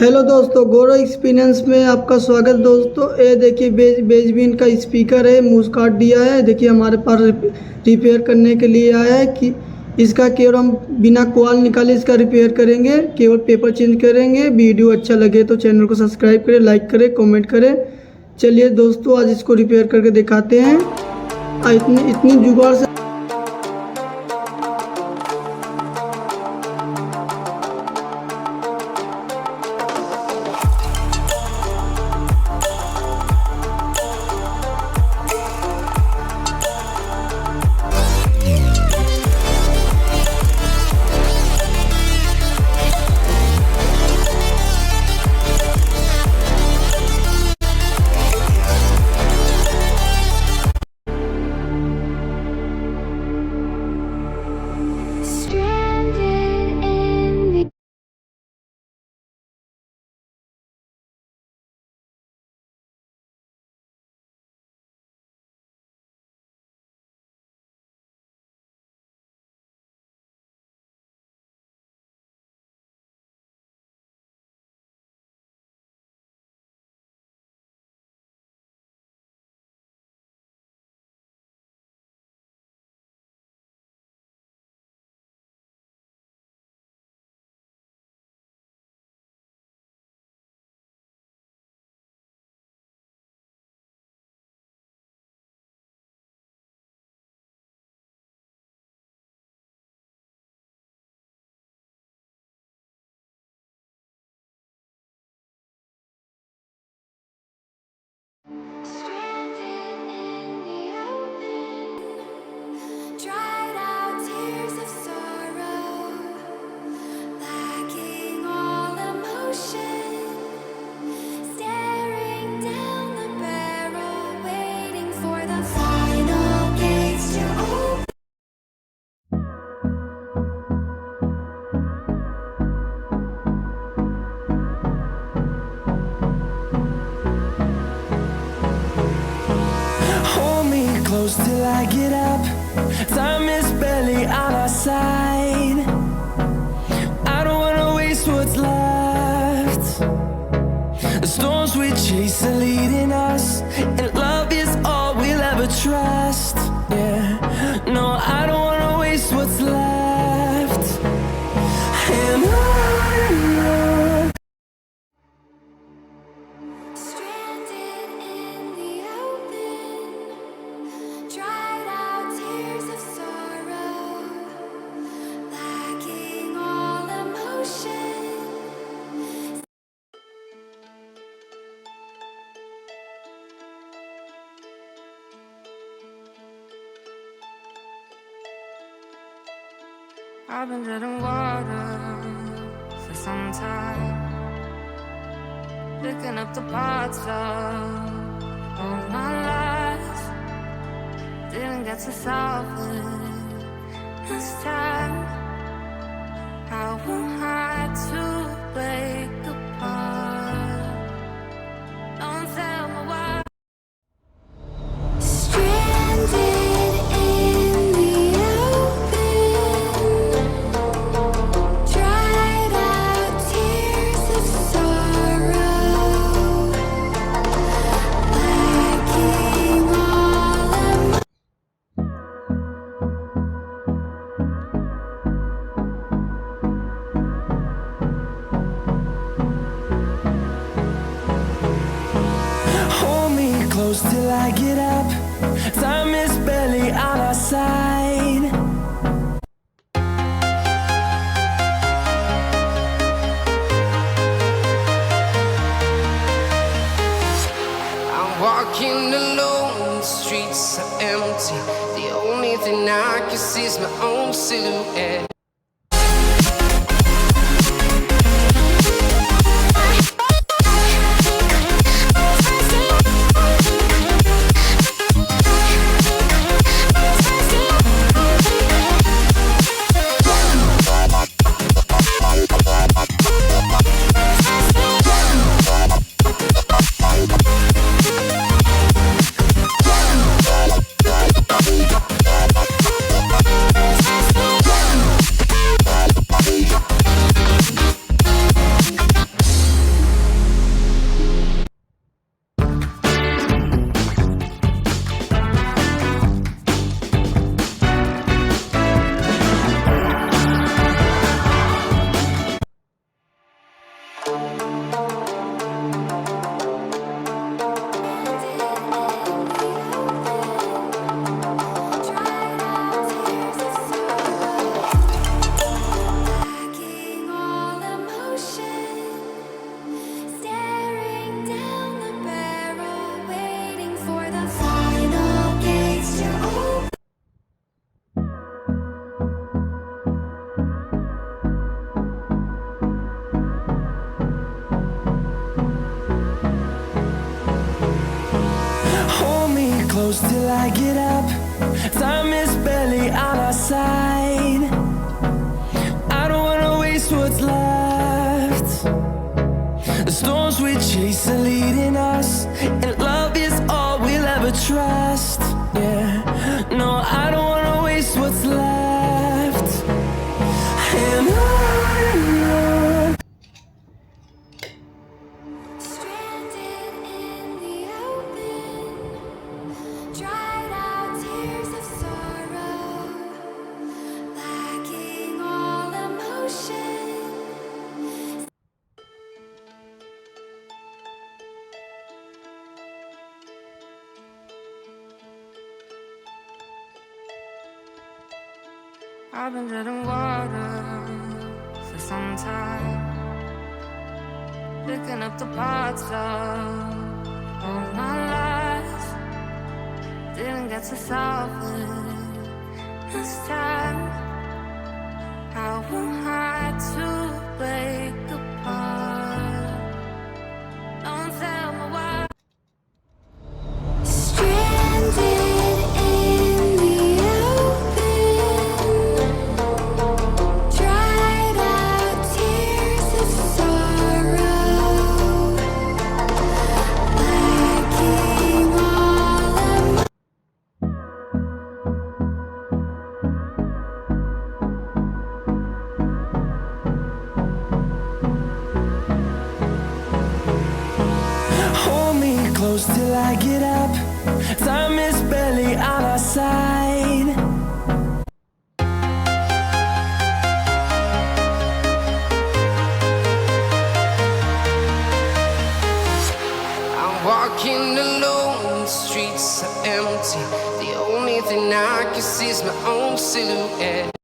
Hello दोस्तों, गौरव experience में आपका स्वागत। दोस्तों ये देखिए बेजबीन का स्पीकर है, मूस काट दिया है। देखिए हमारे पास रिपेयर करने के लिए आया है कि इसका केवल हम बिना कॉइल निकाले इसका रिपेयर करेंगे, केवल पेपर चेंज करेंगे। वीडियो अच्छा लगे तो चैनल को सब्सक्राइब करें, लाइक करें, कमेंट करें। चलिए दोस्तों, आज इसको रिपेयर करके दिखाते हैं। इतनी जुगाड़ से close till I get up. Time is barely on our side. I don't wanna waste what's left. The storms we chase are leading us, and love is all we'll ever trust. Yeah, no, I don't wanna waste what's left. And on. I've been treading water for some time, picking up the parts of all my life. Didn't get to solve it this time. How am I to break apart? Don't tell me why. Close till I get up. Time is barely on our side. I'm walking alone, the streets are empty. The only thing I can see is my own silhouette. Lacking all emotion, staring down the barrel, waiting for the final gates to open. Hold me close till I get up. Time is barely on our side. I don't wanna waste what's left. The storms we chase are leading us, and love is all we'll ever trust. Yeah, no, I don't wanna waste what's left. And on. Stranded in the open, dried out tears of sorrow, lacking all emotion. I've been treading water for some time, picking up the parts of all my lies. Didn't get to solve it this time. How am I to break apart? Don't tell me why. Stranded in the open, dried out tears of sorrow, lacking all emotion. Hold me close till I get up. Time is barely on our side. I'm walking alone, the streets are empty. The only thing I can see is my own silhouette.